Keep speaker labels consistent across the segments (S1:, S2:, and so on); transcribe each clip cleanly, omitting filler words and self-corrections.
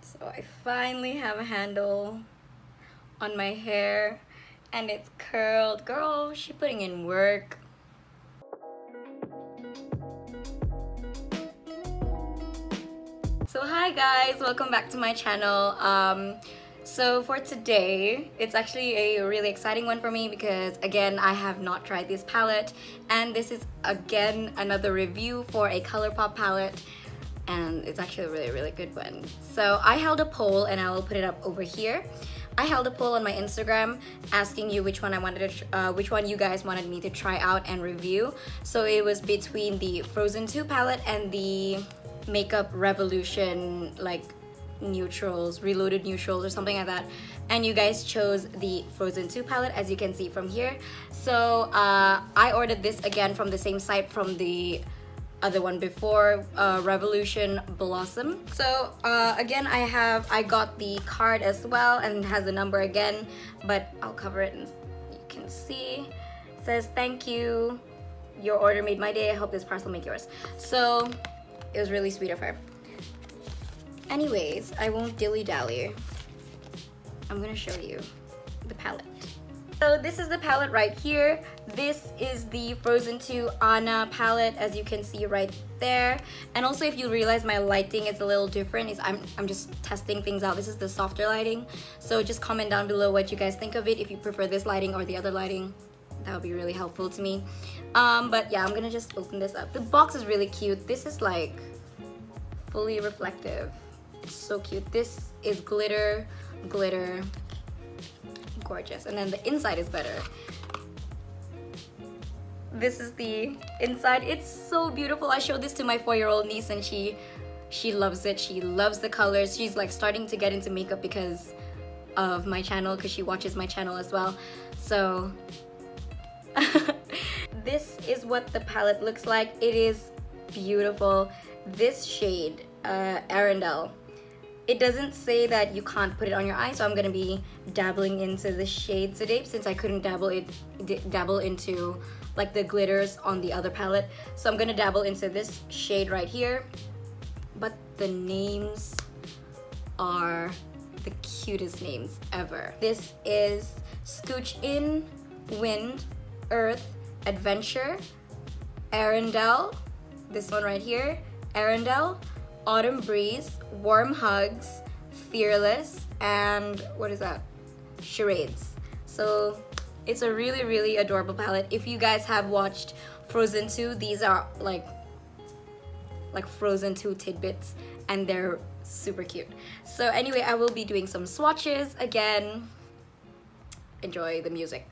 S1: So I finally have a handle on my hair and it's curled. Girl, she putting in work. So hi guys, welcome back to my channel. So for today, it's actually a really exciting one for me because again, I have not tried this palette, and this is again another review for a Colourpop palette, and it's actually a really good one. So I held a poll and I will put it up over here. I held a poll on my Instagram asking you which one which one you guys wanted me to try out and review. So it was between the Frozen 2 palette and the Makeup Revolution like neutrals, reloaded neutrals or something like that, and you guys chose the Frozen 2 palette, as you can see from here. So I ordered this again from the same site from the other one before, Revolution Blossom. So again, I got the card as well, and it has the number again, but I'll cover it and you can see. It says, "Thank you, your order made my day. I hope this parcel make yours." So it was really sweet of her. Anyways, I won't dilly-dally. I'm gonna show you the palette. So this is the palette right here. This is the Frozen 2 Anna palette, as you can see right there. And also, if you realize my lighting is a little different, I'm just testing things out. This is the softer lighting. So just comment down below what you guys think of it, if you prefer this lighting or the other lighting. That would be really helpful to me. But yeah, I'm gonna just open this up. The box is really cute. This is like fully reflective. It's so cute. This is glitter, gorgeous. And then the inside is better. This is the inside. It's so beautiful. I showed this to my 4-year-old niece and she loves it. She loves the colors. She's like starting to get into makeup because of my channel, because she watches my channel as well. So this is what the palette looks like. It is beautiful. This shade, Arendelle, it doesn't say that you can't put it on your eye, so I'm gonna be dabbling into the shade today since I couldn't dabble into like the glitters on the other palette. So I'm gonna dabble into this shade right here. But the names are the cutest names ever. This is Scooch In, Wind, Earth, Adventure, Arendelle, this one right here, Arendelle, Autumn Breeze, Warm Hugs, Fearless, and what is that? Charades. So it's a really adorable palette. If you guys have watched Frozen 2, these are like Frozen 2 tidbits, and they're super cute. So anyway, I will be doing some swatches again. Enjoy the music.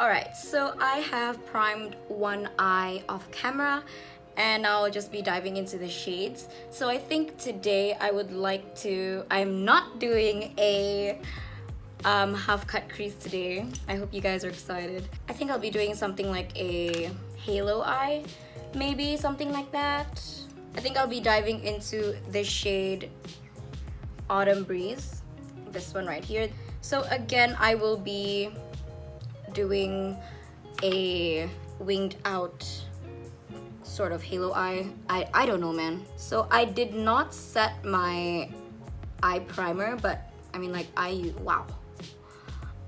S1: Alright, so I have primed one eye off camera and I'll just be diving into the shades. So I think today I would like to, I'm not doing a half cut crease today. I hope you guys are excited. I think I'll be doing something like a halo eye, maybe something like that. I think I'll be diving into the shade Autumn Breeze, this one right here. So again, I will be doing a winged out sort of halo eye. I don't know, man. So I did not set my eye primer, but I mean, like, wow.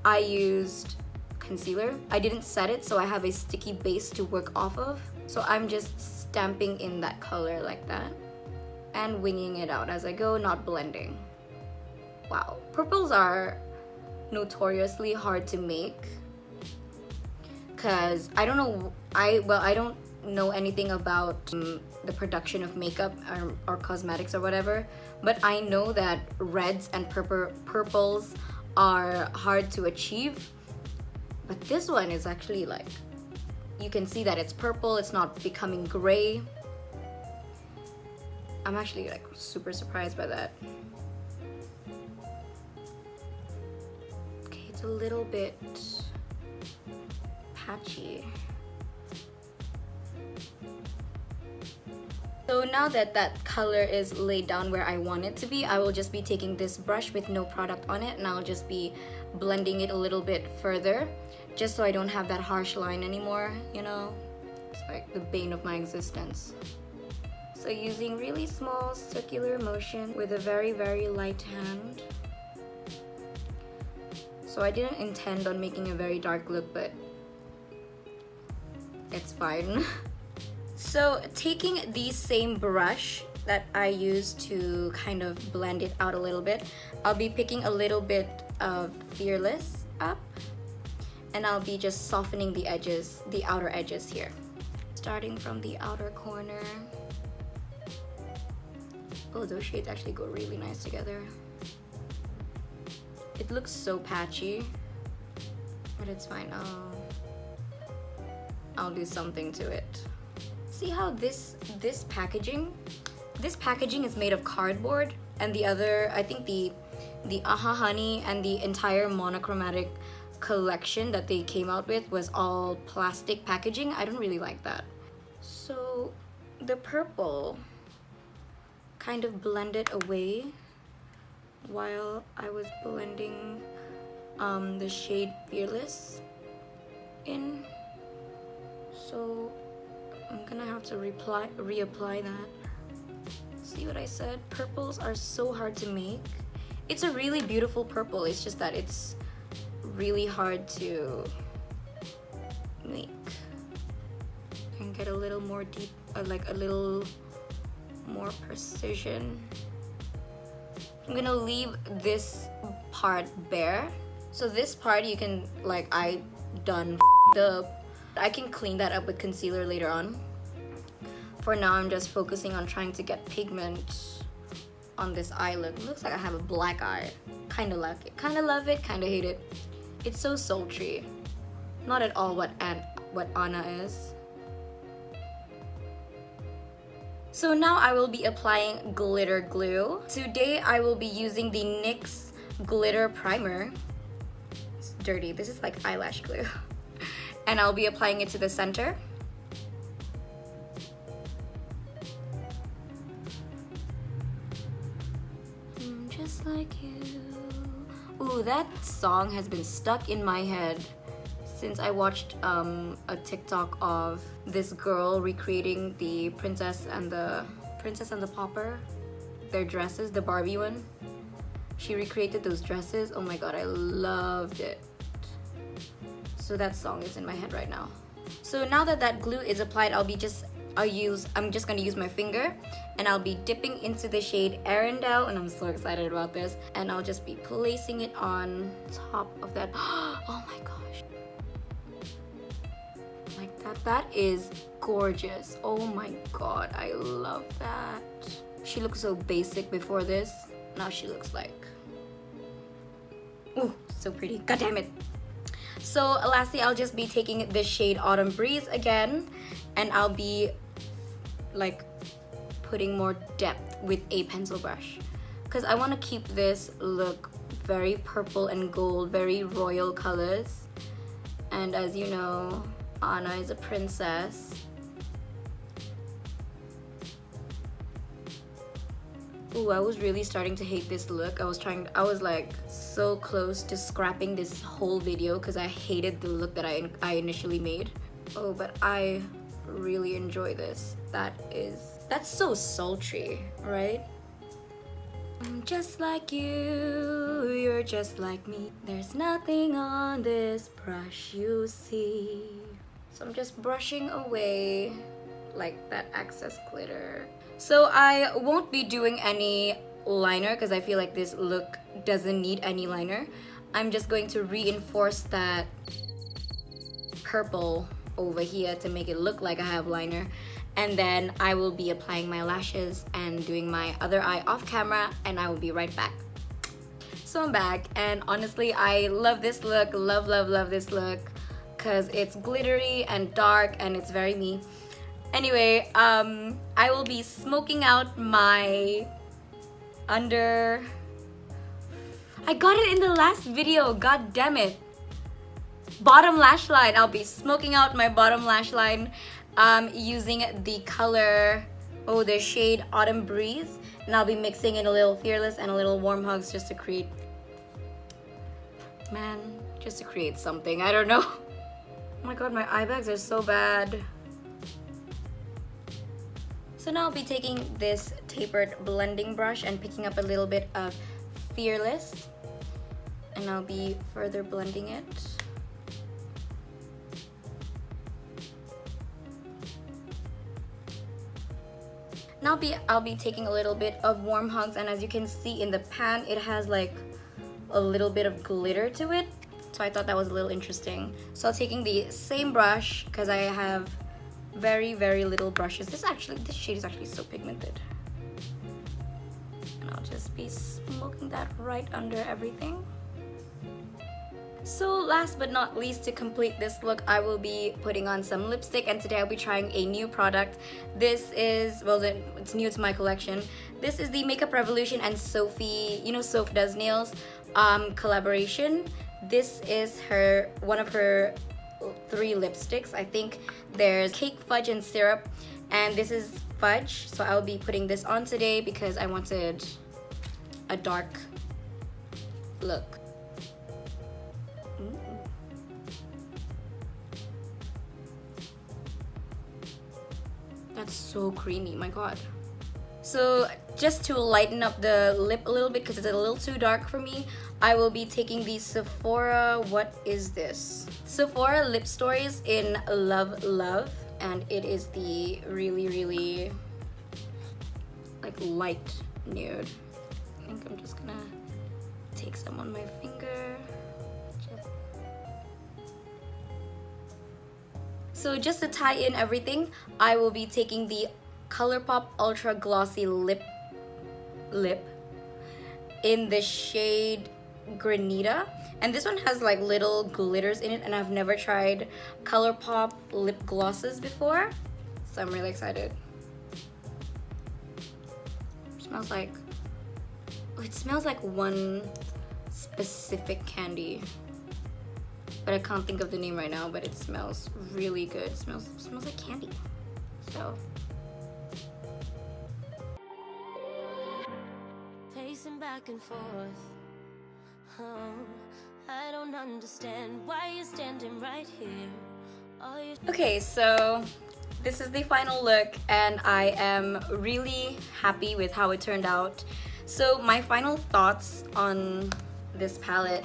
S1: I used concealer. I didn't set it, so I have a sticky base to work off of. So I'm just stamping in that color like that and winging it out as I go, not blending. Wow, purples are notoriously hard to make because I don't know, I don't know anything about the production of makeup or cosmetics or whatever, but I know that reds and purples are hard to achieve. But this one is actually like, you can see that it's purple, it's not becoming gray. I'm actually like super surprised by that. Okay, it's a little bit patchy. So now that that color is laid down where I want it to be, I will just be taking this brush with no product on it, and I'll just be blending it a little bit further, just so I don't have that harsh line anymore, you know? It's like the bane of my existence. So using really small circular motion with a very, very light hand. So I didn't intend on making a very dark look, but it's fine. So taking the same brush that I used to kind of blend it out a little bit, I'll be picking a little bit of Fearless up, and I'll be just softening the edges, the outer edges here. Starting from the outer corner. Oh, those shades actually go really nice together. It looks so patchy, but it's fine. I'll do something to it. See how this packaging is made of cardboard, and the other, I think the Aha Honey and the entire monochromatic collection that they came out with was all plastic packaging. I don't really like that. So the purple kind of blended away while I was blending the shade Fearless in. So I'm gonna have to reapply that. See what I said? Purples are so hard to make. It's a really beautiful purple, it's just that it's really hard to make and get a little more deep, like a little more precision. I'm gonna leave this part bare. So this part you can, like, I done up. I can clean that up with concealer later on. For now, I'm just focusing on trying to get pigment on this eye look. It looks like I have a black eye. Kinda like it. Kinda love it, kinda hate it. It's so sultry. Not at all what Anna is. So now I will be applying glitter glue. Today I will be using the NYX glitter primer. It's dirty. This is like eyelash glue. And I'll be applying it to the center. Just like you. Ooh, that song has been stuck in my head since I watched a TikTok of this girl recreating the Princess and the Pauper, their dresses, the Barbie one. She recreated those dresses. Oh my god, I loved it. So that song is in my head right now. So now that that glue is applied, I'm just gonna use my finger, and I'll be dipping into the shade Arendelle, and I'm so excited about this. And I'll just be placing it on top of that. Oh my gosh. Like that. That is gorgeous. Oh my god, I love that. She looked so basic before this. Now she looks like, ooh, so pretty. God damn it. So lastly, I'll just be taking the shade Autumn Breeze again, and I'll be like putting more depth with a pencil brush, because I want to keep this look very purple and gold, very royal colors. And as you know, Anna is a princess. Ooh, I was really starting to hate this look. I was like so close to scrapping this whole video because I hated the look that I initially made. Oh, but I really enjoy this. That's so sultry, right? I'm just like you, you're just like me. There's nothing on this brush you see. So I'm just brushing away like that excess glitter. So I won't be doing any liner because I feel like this look doesn't need any liner. I'm just going to reinforce that purple over here to make it look like I have liner. And then I will be applying my lashes and doing my other eye off camera, and I will be right back. So I'm back, and honestly I love this look, love this look, because it's glittery and dark and it's very me. Anyway, I will be smoking out my under... I got it in the last video, god damn it. Bottom lash line. I'll be smoking out my bottom lash line using the color, the shade Autumn Breeze. And I'll be mixing in a little Fearless and a little Warm Hugs just to create, just to create something. I don't know. Oh my god, my eye bags are so bad. So now I'll be taking this tapered blending brush and picking up a little bit of Fearless. And I'll be further blending it. Now I'll be taking a little bit of Warm Hugs, and as you can see in the pan, it has like a little bit of glitter to it. So I thought that was a little interesting. So I'm taking the same brush because I have very little brushes. This shade is actually so pigmented. And I'll just be smoking that right under everything. So last but not least, to complete this look, I will be putting on some lipstick, and today I'll be trying a new product. This is, well, it's new to my collection. This is the Makeup Revolution and Sophie, you know Soph Does Nails, collaboration. This is one of her 3 lipsticks. I think there's Cake, Fudge, and Syrup, and this is Fudge. So I'll be putting this on today because I wanted a dark look. That's so creamy, my god. So just to lighten up the lip a little bit because it's a little too dark for me, I will be taking the Sephora, what is this? Sephora Lip Stories in Love Love, and it is the really like light nude. I think I'm just gonna take some on my finger. So just to tie in everything, I will be taking the Colourpop Ultra Glossy Lip in the shade Granita. And this one has like little glitters in it, and I've never tried Colourpop lip glosses before. So I'm really excited. It smells like one specific candy, but I can't think of the name right now, but it smells really good. It smells like candy. So
S2: pacing back and forth. Oh, I don't understand why you're standing right here.
S1: Okay, so this is the final look, and I am really happy with how it turned out. So my final thoughts on this palette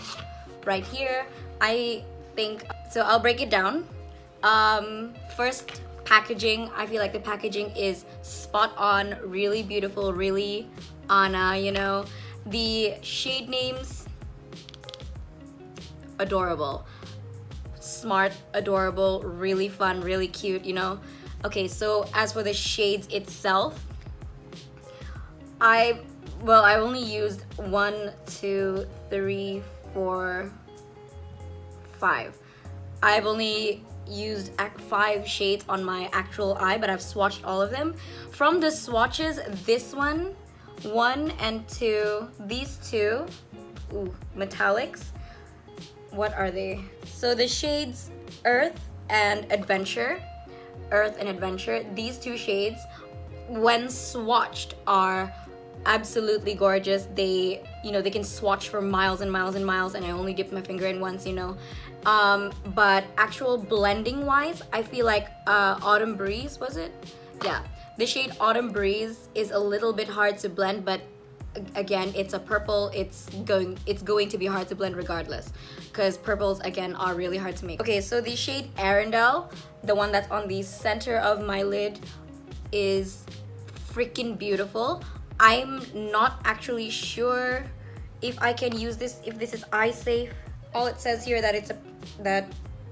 S1: right here, I think, so I'll break it down. First, packaging. I feel like the packaging is spot on, really beautiful, really Anna, you know. The shade names, adorable. Smart, adorable, really fun, really cute, you know. Okay, so as for the shades itself, I only used 1, 2, 3, 4, 5. I've only used 5 shades on my actual eye, but I've swatched all of them. From the swatches, this one, 1 and 2, these 2, metallics. What are they? So the shades Earth and Adventure, these 2 shades, when swatched, are absolutely gorgeous. They, you know, they can swatch for miles and miles and miles, and I only dipped my finger in once, you know. But actual blending wise, I feel like Autumn Breeze, was it? Yeah, the shade Autumn Breeze is a little bit hard to blend, but again, it's a purple. It's going to be hard to blend regardless, because purples again are really hard to make. Okay, so the shade Arendelle, the one that's on the center of my lid, is freaking beautiful. I'm not actually sure if I can use this, if this is eye safe. All it says here that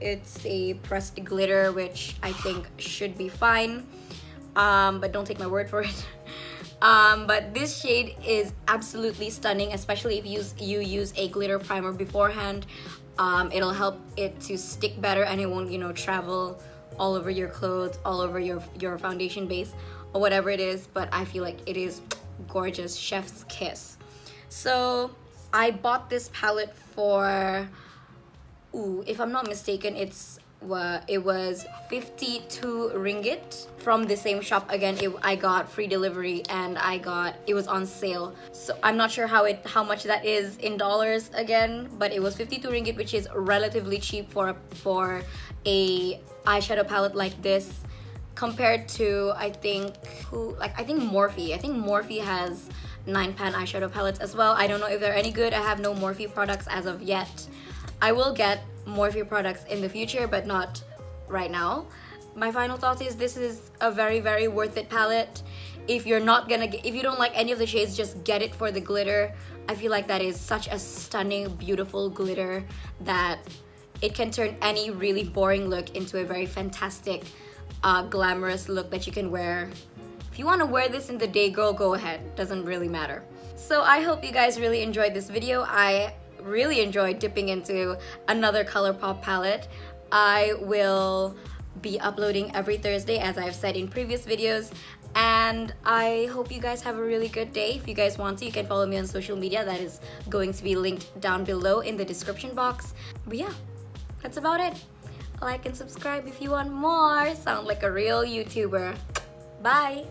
S1: It's a pressed glitter, which I think should be fine, but don't take my word for it. But this shade is absolutely stunning, especially if you use a glitter primer beforehand. It'll help it to stick better, and it won't, you know, travel all over your clothes, all over your foundation base or whatever it is. But I feel like it is gorgeous, chef's kiss. So I bought this palette for, if I'm not mistaken, it was 52 ringgit from the same shop. Again, I got free delivery, and it was on sale. So I'm not sure how much that is in dollars again, but it was 52 ringgit, which is relatively cheap for a eyeshadow palette like this, compared to I think Morphe. I think Morphe has 9-pan eyeshadow palettes as well. I don't know if they're any good. I have no Morphe products as of yet. I will get Morphe products in the future, but not right now. My final thoughts is this is a very, very worth it palette. If you don't like any of the shades, just get it for the glitter. I feel like that is such a stunning, beautiful glitter that it can turn any really boring look into a very fantastic, glamorous look that you can wear. If you want to wear this in the day, girl, go ahead. Doesn't really matter. So I hope you guys really enjoyed this video. I really enjoyed dipping into another Colourpop palette. I will be uploading every Thursday, as I've said in previous videos, and I hope you guys have a really good day. If you guys want to, you can follow me on social media. That is going to be linked down below in the description box. But yeah, that's about it. Like and subscribe if you want more. Sound like a real YouTuber. Bye!